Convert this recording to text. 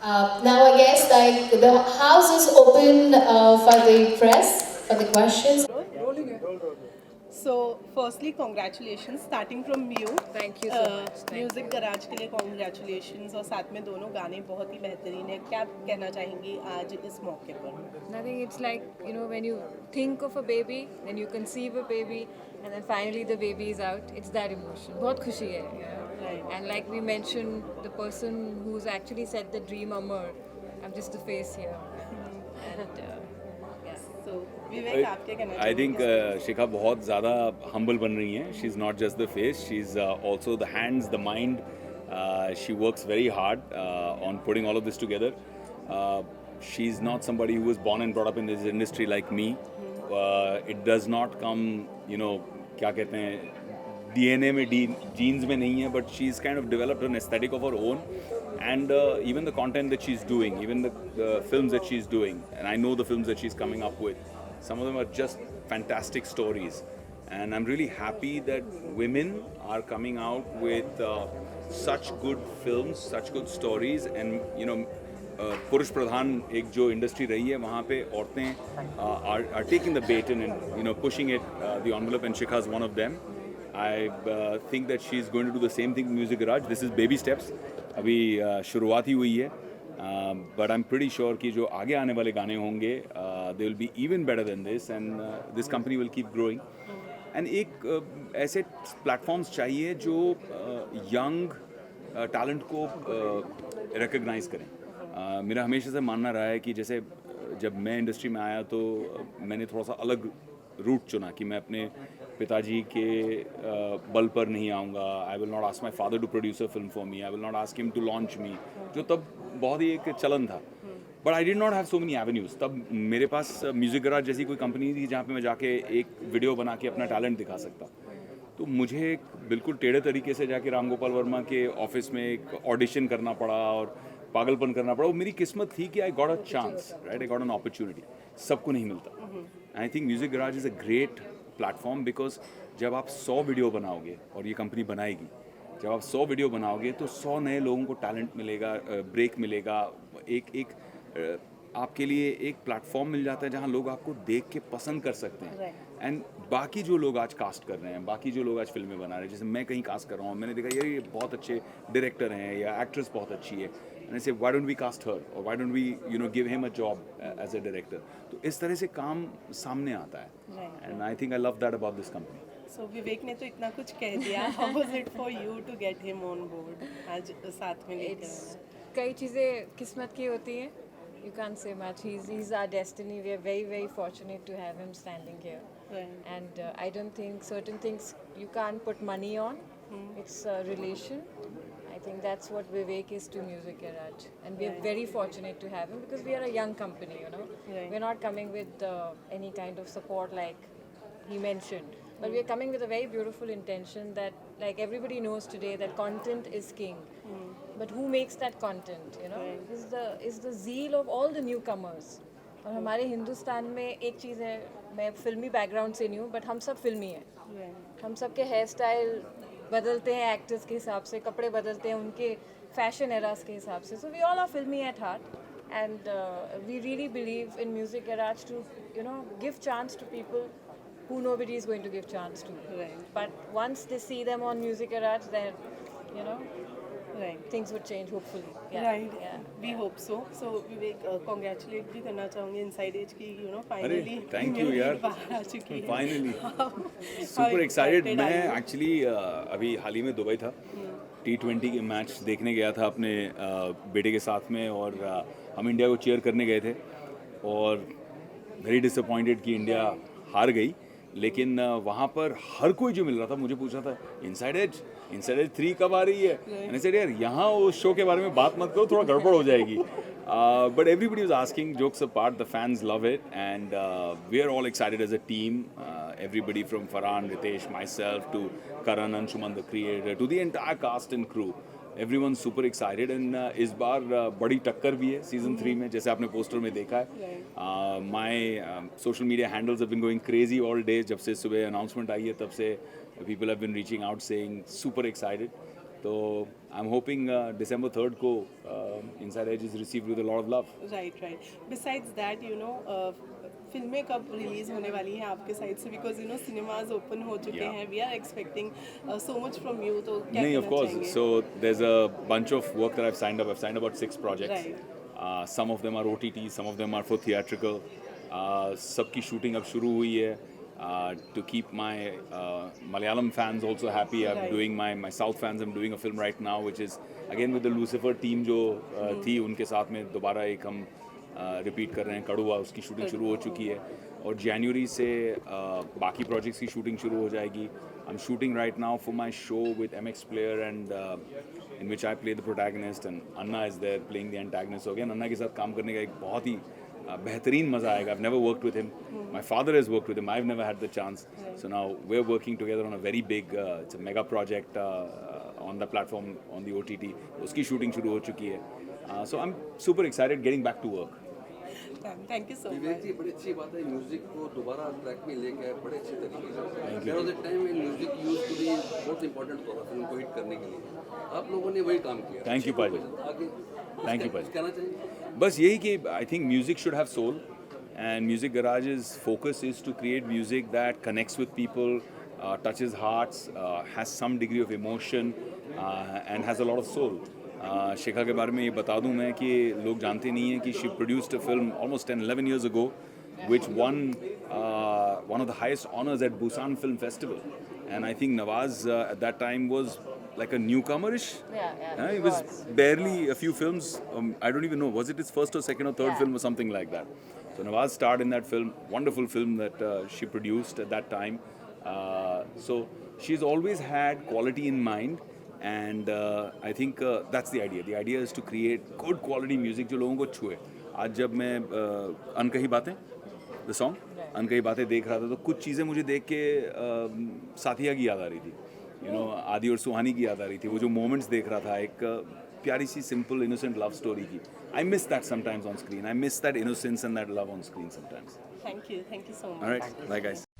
Now I guess like the house is open for the press for the questions. So, firstly, congratulations starting from you. Thank you so much. Thank music you. Garage के लिए congratulations और साथ में दोनों गाने बहुत ही बेहतरीन है क्या कहना चाहेंगी आज इस मौके पर Nothing. It's like, when you think of a baby, then you conceive a baby, and then finally the baby is out. It's that emotion. बहुत खुशी है. Right. And like we mentioned, the person who's actually said the dream Amar, I'm just the face here. And yeah. So, विवेक आप क्या कहना आई चाहेंगे think शिखा बहुत ज़्यादा humble बन रही हैं. She is not just the face, she is also the hands, the mind. She works very hard on putting all of this together. She's not somebody who was born and brought up in this industry like me. It does not come, क्या कहते हैं, DNA में, genes में नहीं है, but she's kind of developed an aesthetic of her own. And even the content that she's doing, even the films that she's doing, and I know the films that she's coming up with, some of them are just fantastic stories. And I'm really happy that women are coming out with such good films, such good stories. And पुरुष प्रधान एक जो industry रही है वहाँ पे औरतें are taking the baton and pushing it the envelope, and Shikha is one of them. I think that she's going to do the same thing in Music Garage. This is baby steps. अभी शुरुआत ही हुई है. But I'm pretty sure कि जो आगे आने वाले गाने होंगे they will be even better than this, and this company will keep growing. And एक ऐसे प्लेटफॉर्म्स चाहिए जो यंग टैलेंट को रिकग्नाइज करें. मेरा हमेशा से मानना रहा है कि जैसे जब मैं इंडस्ट्री में आया तो मैंने थोड़ा सा अलग रूट चुना कि मैं अपने पिताजी के बल पर नहीं आऊँगा. I will not ask my father to produce a film for me, I will not ask him to launch me, जो तब बहुत ही एक चलन था. But I did not have so many avenues. तब मेरे पास म्यूज़िक गराज जैसी कोई कंपनी थी जहाँ पे मैं जाके एक वीडियो बना के अपना टैलेंट दिखा सकता. तो मुझे बिल्कुल टेढ़े तरीके से जाके राम गोपाल वर्मा के ऑफिस में एक ऑडिशन करना पड़ा और पागलपन करना पड़ा. वो मेरी किस्मत थी कि I got a chance, right, I got an opportunity. सबको नहीं मिलता. I think music garage is a great platform because जब आप 100 वीडियो बनाओगे, और ये कंपनी बनाएगी, जब आप 100 वीडियो बनाओगे तो 100 नए लोगों को टैलेंट मिलेगा, ब्रेक मिलेगा. एक एक आपके लिए एक प्लेटफॉर्म मिल जाता है जहाँ लोग आपको देख के पसंद कर सकते हैं. एंड बाकी जो लोग आज कास्ट कर रहे हैं, बाकी जो लोग आज फिल्में बना रहे हैं, जैसे मैं कहीं कास्ट कर रहा हूँ, मैंने देखा यार ये बहुत अच्छे डायरेक्टर हैं या एक्ट्रेस बहुत अच्छी है, and I say why don't we cast her, और why don't we give him a job as a director. तो इस तरह से काम सामने आता है. And I think I love that about this company. So Vivek ने तो इतना कुछ कह दिया. How was it for you to get him on board आज साथ में लेकर आना? कई चीज़ें किस्मत की होती हैं. You can't say much. He's our destiny. We are very, very fortunate to have him standing here. Right. And I don't think certain things you can't put money on. It's a relation. I think that's what Vivek is to Music Garage. And we are very fortunate to have him because we are a young company, Right. We're not coming with any kind of support like he mentioned. But we are coming with a very beautiful intention that, like everybody knows today, that content is king. But who makes that content? Is the zeal of all the newcomers. और हमारे हिंदुस्तान में एक चीज़ है, मैं फिल्मी background से नहीं हूँ, बट हम सब फिल्मी हैं. हम सब के हेयर स्टाइल बदलते हैं एक्टर्स के हिसाब से, कपड़े बदलते हैं उनके फैशन एरास के हिसाब से. सो वी ऑल आर फिल्मी at heart. And we really believe in Music Garage to, give chance to people who nobody is going to give chance to. Right. But once they see them on Music Garage, then, Right. things would change, hopefully. Right. Yeah. We hope so. So Vivek congratulate भी करना चाहूँगी inside as की, अरे finally thank you यार, आ चुकी है. Finally How super excited. excited मैं are you? Actually अभी हाल ही में दुबई था. T20 के मैच देखने गया था अपने बेटे के साथ में, और हम इंडिया को चीयर करने गए थे, और वेरी डिसअपॉइंटेड कि इंडिया हार गई. लेकिन वहाँ पर हर कोई जो मिल रहा था मुझे पूछ रहा था इनसाइड एज 3 कब आ रही है. मैंने सेड यार यहाँ उस शो के बारे में बात मत करो, थोड़ा गड़बड़ हो जाएगी. But everybody was asking, jokes apart, the fans love it, and we are all excited as a team. Everybody from Farhan, Ritesh, myself, to Karan, Anshuman the creator, to the entire cast and crew. Everyone's super excited, and इस बार बड़ी टक्कर भी है season 3 में, जैसे आपने poster में देखा है. My social media handles have been going crazy all day. जब से सुबह announcement आई है तब से people have been reaching out saying super excited. तो I am hoping December 3rd को Inside Edge is received with a lot of love. Right. Besides that फिल्में कब रिलीज होने वाली हैं आपके साइड से, बिकॉज सिनेमाज ओपन हो चुके Yeah. हैं, we are expecting so much from you, तो क्या No, of कहना course. चाहेंगे? So there's a bunch of work that I've signed up. I've signed about 6 projects. Right. Some of them are OTT, some of them are for theatrical. सबकी shooting अब शुरू हुई है. To keep my Malayalam fans also happy, I'm Right. doing my South fans. I'm doing a film right now, which is again with the Lucifer team जो थी उनके साथ में दोबारा एक हम रिपीट कर रहे हैं. कड़ुआ उसकी शूटिंग शुरू हो चुकी है और जनवरी से बाकी प्रोजेक्ट्स की शूटिंग शुरू हो जाएगी. I'm shooting right now for my show with MX Player and in which I play the protagonist and Anna is there playing the antagonist. So again, Anna के साथ काम करने का एक बहुत ही बेहतरीन मज़ा आएगा. I've never worked with him. My father has worked with him. I've never had the chance. So now we're working together on a very big, it's a mega project on the platform, on the OTT. उसकी shooting शुरू हो चुकी है. So I'm super excited getting back to work. Thank you so Vivek much. जी, बड़ी अच्छी बात है, म्यूजिक को दोबारा ट्रैक में लेके आए बड़े अच्छे तरीके से. There was a time when music used to be बहुत इंपॉर्टेंट फॉर फिल्म को हिट करने के लिए. आप लोगों ने वही काम किया. Thank you, Pajal. आगे Thank you, कुछ Pajal. कहना चाहिए. बस यही कि I think music should have soul, and Music Garage's focus is to create music that connects with people, touches hearts, has some degree of emotion, and has a lot of soul. शिखा के बारे में ये बता दूं मैं कि लोग जानते नहीं हैं कि she produced a film almost 10-11 years ago which won one of the highest honors at Busan Film Festival, and I think Nawaz at that time was like a newcomerish. Yeah, It was barely a few films. I don't even know, was it his first or second or third Yeah. film or something like that. So Nawaz starred in that film, wonderful film that she produced at that time. So she's always had quality in mind, and I think that's the idea. The idea is to create good quality music जो लोगों को छुए. आज जब मैं अनकही बातें, the song, अनकही बातें देख रहा था तो कुछ चीज़ें मुझे देख के साथिया की याद आ रही थी. आदि और सुहानी की याद आ रही थी. वो जो मोमेंट्स देख रहा था, एक प्यारी सी सिंपल इनोसेंट लव स्टोरी की. I miss that sometimes on screen. I miss that innocence and that love on screen sometimes. Thank you so much. All right, bye guys.